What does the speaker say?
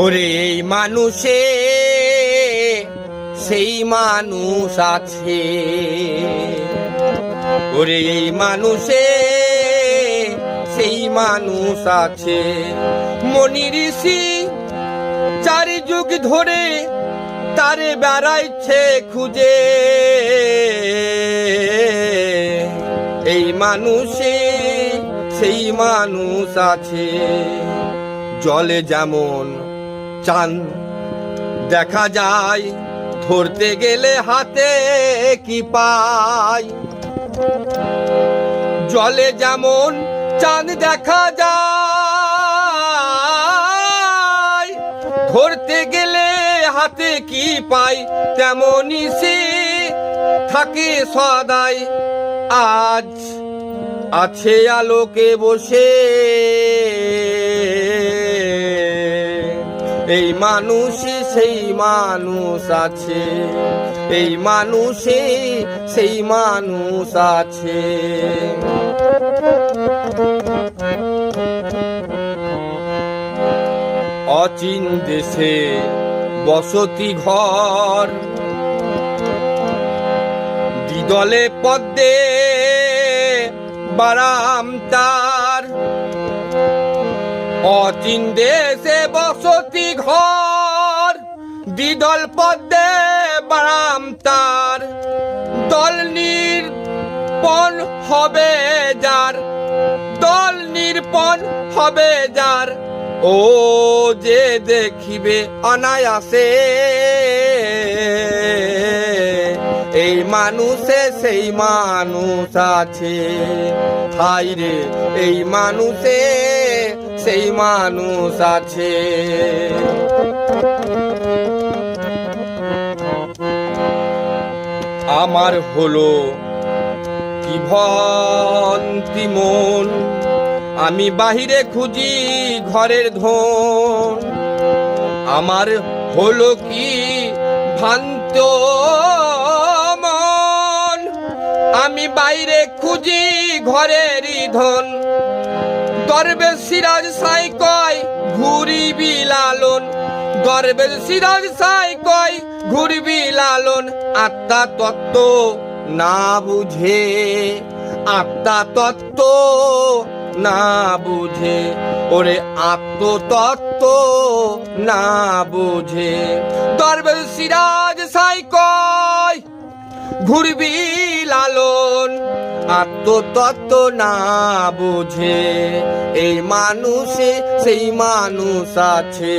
ওরে এই মানুষে সেই মানুষ আছে, ওরে এই মানুষে সেই মানুষ আছে। মনি ঋষি চারি যুগ ধরে তারে বেড়াইছে খুঁজে, এই মানুষে সেই মানুষ আছে। জলে যেমন চাঁদ দেখা যায়, ধরতে গেলে হাতে কি পাই। জলে যেমন চাঁদ দেখা যায়, ধরতে গেলে হাতে কি পাই, তেমনি সে থাকে সদাই। আজ আছে আলোকে বসে, এই মানুষে সেই মানুষ আছে, এই মানুষে সেই মানুষ আছে। অচিন দেশে বসতি ঘর, দ্বিদলে পদ্মে বারাম তার। অচিন দেশে বসতি ঘর, দ্বিদল পদ্মে বারাম তার। দল নির্পণ হবে যার, দল নির্পণ হবে যার, ও যে দেখিবে অনায়াসে, এই মানুষে সেই মানুষ আছে। হায় রে এই মানুষে সেই মানুষ আছে। আমার হলো কি ভ্রান্তি মন, আমি বাহিরে খুঁজি ঘরের ধন। আমার হলো কি ভ্রান্ত মন, আমি বাইরে খুঁজি ঘরেরই ধন। দরবেশ সিরাজ সাই কয় ঘুরিবি লালন, দরবেশ সিরাজ সাই কয় ঘুরবি লালন। আত্মা তত্ত্ব না বুঝে, আত্মা তত্ত্ব না বুঝে, ওরে আত্মতত্ত্ব না বুঝে। দরবেশ সিরাজ সাই কয় ঘুরবি লালন, আত্মতত্ত্ব না বুঝে, এই মানুষে সেই মানুষ আছে।